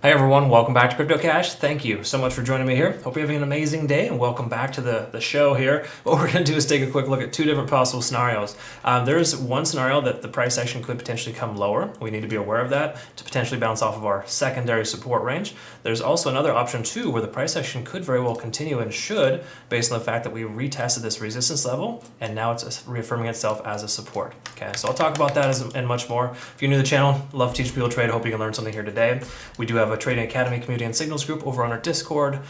Hi everyone, welcome back to Crypto Cash. Thank you so much for joining me here. Hope you're having an amazing day and welcome back to the show here. What we're going to do is take a quick look at two different possible scenarios. There's one scenario that the price action could potentially come lower. We need to be aware of that to potentially bounce off of our secondary support range. There's also another option too where the price action could very well continue and should based on the fact that we retested this resistance level and now it's reaffirming itself as a support. Okay, so I'll talk about that and much more. If you're new to the channel, love to teach people to trade. Hope you can learn something here today. We do have a Trading Academy community and signals group over on our Discord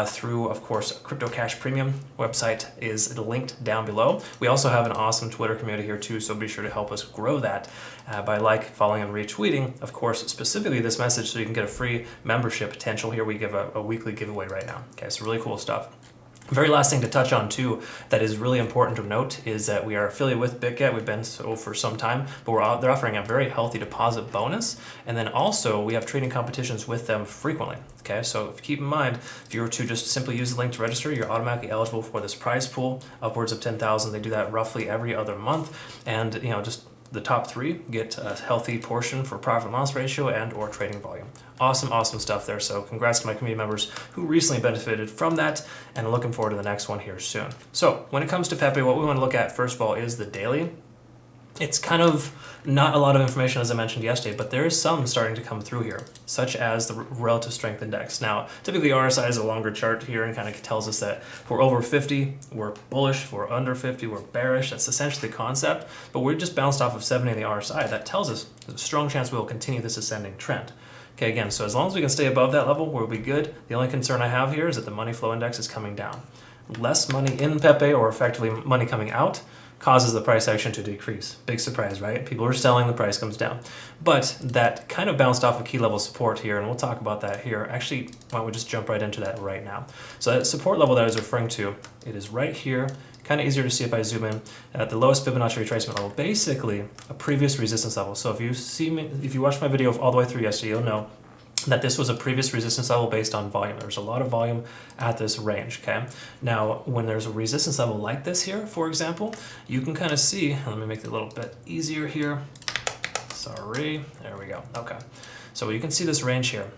through, of course, Crypto Cash Premium website is linked down below. We also have an awesome Twitter community here too, so be sure to help us grow that by following, and retweeting, of course, specifically this message so you can get a free membership potential. Here we give a weekly giveaway right now. Okay, so really cool stuff. Very last thing to touch on too that is really important to note is that we are affiliated with BitGet. We've been so for some time, but they're offering a very healthy deposit bonus, and then also we have trading competitions with them frequently. Okay, so keep in mind, if you were to just simply use the link to register, you're automatically eligible for this prize pool, upwards of 10,000. They do that roughly every other month, and just the top three get a healthy portion for profit and loss ratio and or trading volume. Awesome stuff there. So congrats to my community members who recently benefited from that, and looking forward to the next one here soon. So when it comes to Pepe, what we want to look at first of all is the daily. It's kind of not a lot of information, as I mentioned yesterday, but there is some starting to come through here, such as the relative strength index. Now, typically RSI is a longer chart here and kind of tells us that if we're over 50, we're bullish. If we're under 50, we're bearish. That's essentially the concept, but we're just bounced off of 70 in the RSI. That tells us there's a strong chance we will continue this ascending trend. Okay, again, so as long as we can stay above that level, we'll be good. The only concern I have here is that the money flow index is coming down. Less money in Pepe, or effectively money coming out, causes the price action to decrease. Big surprise, right? People are selling, the price comes down. But that kind of bounced off a key level support here, and we'll talk about that here. Actually, why don't we just jump right into that right now. So that support level that I was referring to, it is right here. Kind of easier to see if I zoom in at the lowest Fibonacci retracement level, basically a previous resistance level. So if you watched my video all the way through yesterday, you'll know that this was a previous resistance level based on volume. There's a lot of volume at this range, okay? Now, when there's a resistance level like this here, for example, you can kind of see, let me make it a little bit easier here. Sorry, there we go, okay. So you can see this range here.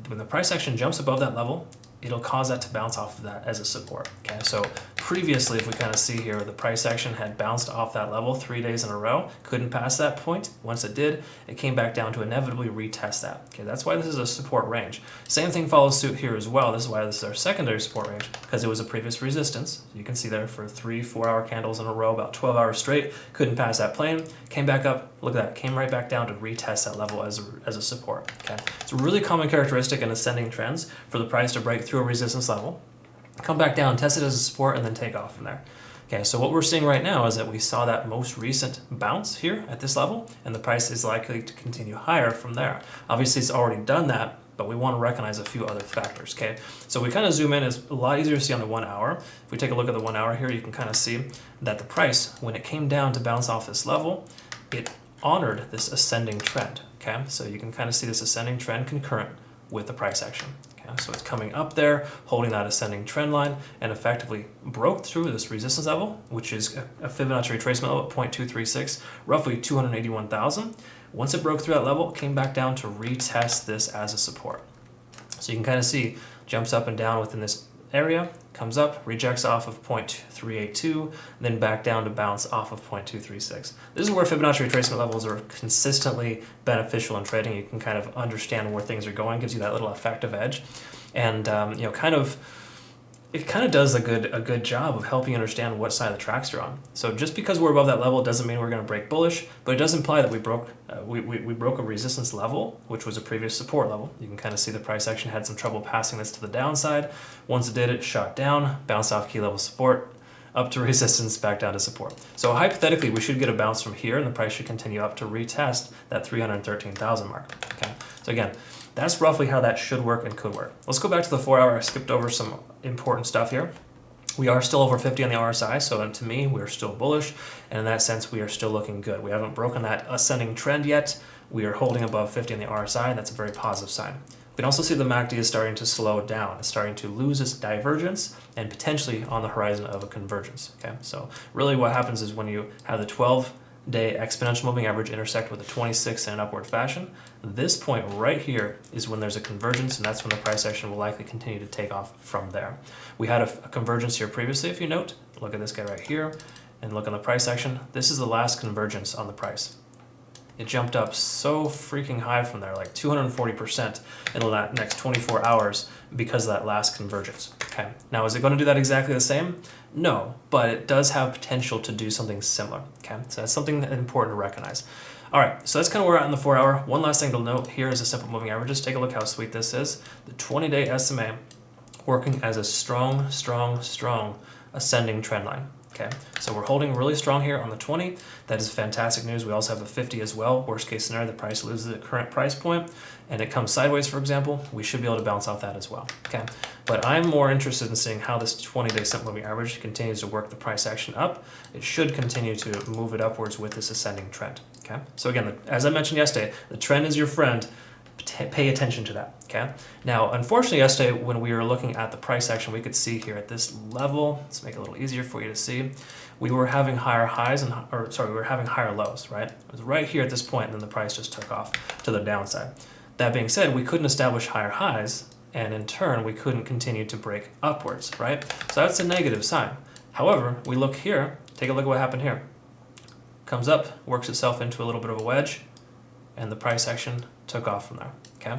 When the price action jumps above that level, it'll cause that to bounce off of that as a support, okay? So previously, if we kind of see here, the price action had bounced off that level 3 days in a row, couldn't pass that point. Once it did, it came back down to inevitably retest that. Okay, that's why this is a support range. Same thing follows suit here as well. This is why this is our secondary support range, because it was a previous resistance. You can see there for 3-4 hour candles in a row, about 12 hours straight, couldn't pass that plane, came back up, look at that, came right back down to retest that level as a support, okay? It's a really common characteristic in ascending trends for the price to break through a resistance level, come back down, test it as a support, and then take off from there. Okay, so what we're seeing right now is that we saw that most recent bounce here at this level, and the price is likely to continue higher from there. Obviously, it's already done that, but we want to recognize a few other factors, okay? So we kind of zoom in, it's a lot easier to see on the 1 hour. If we take a look at the 1 hour here, you can kind of see that the price, when it came down to bounce off this level, it honored this ascending trend, okay? So you can kind of see this ascending trend concurrent with the price action. So it's coming up there, holding that ascending trend line, and effectively broke through this resistance level, which is a Fibonacci retracement level at 0.236, roughly 281,000. Once it broke through that level, it came back down to retest this as a support. So you can kind of see, jumps up and down within this area, comes up, rejects off of 0.382, then back down to bounce off of 0.236. This is where Fibonacci retracement levels are consistently beneficial in trading. You can kind of understand where things are going, gives you that little effective edge, and it kind of does a good job of helping you understand what side of the tracks you're on. So just because we're above that level doesn't mean we're going to break bullish, but it does imply that we broke a resistance level, which was a previous support level. You can kind of see the price action had some trouble passing this to the downside. Once it did, it shot down, bounced off key level support, up to resistance, back down to support. So hypothetically, we should get a bounce from here, and the price should continue up to retest that 313,000 mark. Okay, so again, that's roughly how that should work and could work. Let's go back to the 4 hour. I skipped over some important stuff here. We are still over 50 on the RSI, so to me, we're still bullish, and in that sense, we are still looking good. We haven't broken that ascending trend yet. We are holding above 50 on the RSI, and that's a very positive sign. We can also see the MACD is starting to slow down. It's starting to lose its divergence and potentially on the horizon of a convergence. Okay, so really what happens is when you have the 12 day exponential moving average intersect with a 26 in an upward fashion. This point right here is when there's a convergence, and that's when the price action will likely continue to take off from there. We had a convergence here previously, if you note. Look at this guy right here, and look on the price action. This is the last convergence on the price. It jumped up so freaking high from there, like 240% in the next 24 hours because of that last convergence. Okay, now is it going to do that exactly the same? No, but it does have potential to do something similar. Okay, so that's something important to recognize. All right, so that's kind of where we're at in the 4 hour. One last thing to note here is a simple moving averages. Take a look how sweet this is. The 20-day SMA working as a strong ascending trend line. Okay, so we're holding really strong here on the 20. That is fantastic news. We also have a 50 as well. Worst case scenario, the price loses at current price point and it comes sideways, for example, we should be able to bounce off that as well. Okay, but I'm more interested in seeing how this 20-day simple moving average continues to work the price action up. It should continue to move it upwards with this ascending trend. Okay, so again, as I mentioned yesterday, the trend is your friend. Pay attention to that. Okay. Now, unfortunately, yesterday when we were looking at the price action, we could see here at this level. Let's make it a little easier for you to see. We were having higher highs we were having higher lows. Right. It was right here at this point, and then the price just took off to the downside. That being said, we couldn't establish higher highs, and in turn, we couldn't continue to break upwards. Right. So that's a negative sign. However, we look here. Take a look at what happened here. Comes up, works itself into a little bit of a wedge, and the price action took off from there. Okay,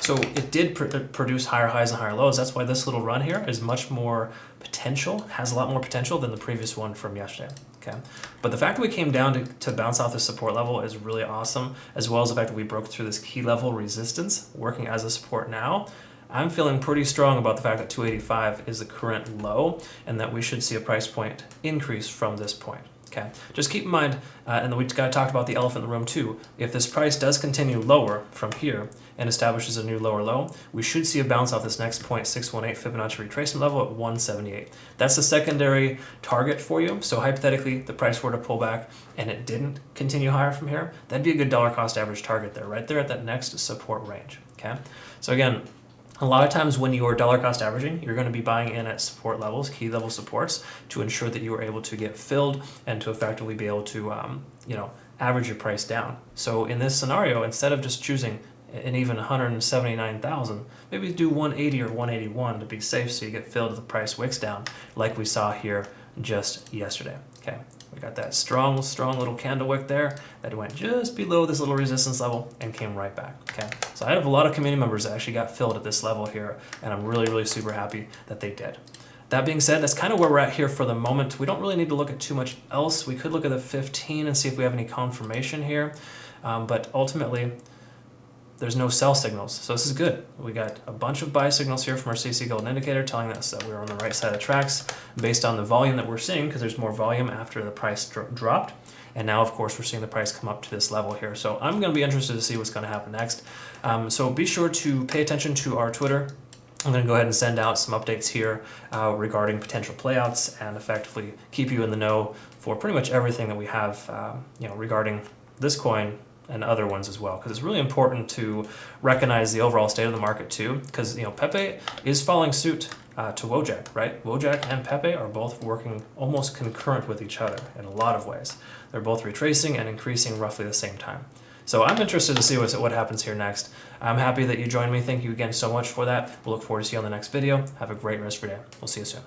so it did produce higher highs and higher lows. That's why this little run here is much more potential, has a lot more potential than the previous one from yesterday. Okay, but the fact that we came down to bounce off the support level is really awesome, as well as the fact that we broke through this key level resistance, working as a support now. I'm feeling pretty strong about the fact that 285 is the current low, and that we should see a price point increase from this point. Okay, just keep in mind, and we got to talk about the elephant in the room too. If this price does continue lower from here and establishes a new lower low, we should see a bounce off this next 0.618 Fibonacci retracement level at 178. That's the secondary target for you. So hypothetically, the price were to pull back and it didn't continue higher from here, that'd be a good dollar cost average target there, right there at that next support range. Okay, so again, a lot of times when you are dollar cost averaging, you're going to be buying in at support levels, key level supports, to ensure that you are able to get filled and to effectively be able to, average your price down. So in this scenario, instead of just choosing an even 179,000, maybe do 180 or 181 to be safe, so you get filled if the price wicks down, like we saw here just yesterday. Okay, we got that strong little candle wick there that went just below this little resistance level and came right back. Okay, so I have a lot of community members that actually got filled at this level here, and I'm really super happy that they did. That being said, that's kind of where we're at here for the moment. We don't really need to look at too much else. We could look at the 15 and see if we have any confirmation here, but ultimately there's no sell signals, so this is good. We got a bunch of buy signals here from our CC Golden Indicator telling us that we're on the right side of the tracks based on the volume that we're seeing, because there's more volume after the price dropped. And now, of course, we're seeing the price come up to this level here. So I'm going to be interested to see what's going to happen next. So be sure to pay attention to our Twitter. I'm going to go ahead and send out some updates here regarding potential playouts and effectively keep you in the know for pretty much everything that we have regarding this coin and other ones as well, because it's really important to recognize the overall state of the market too, because Pepe is following suit to Wojak, right? Wojak and Pepe are both working almost concurrent with each other in a lot of ways. They're both retracing and increasing roughly the same time. So I'm interested to see what happens here next. I'm happy that you joined me. Thank you again so much for that. We'll look forward to seeing you on the next video. Have a great rest of your day. We'll see you soon.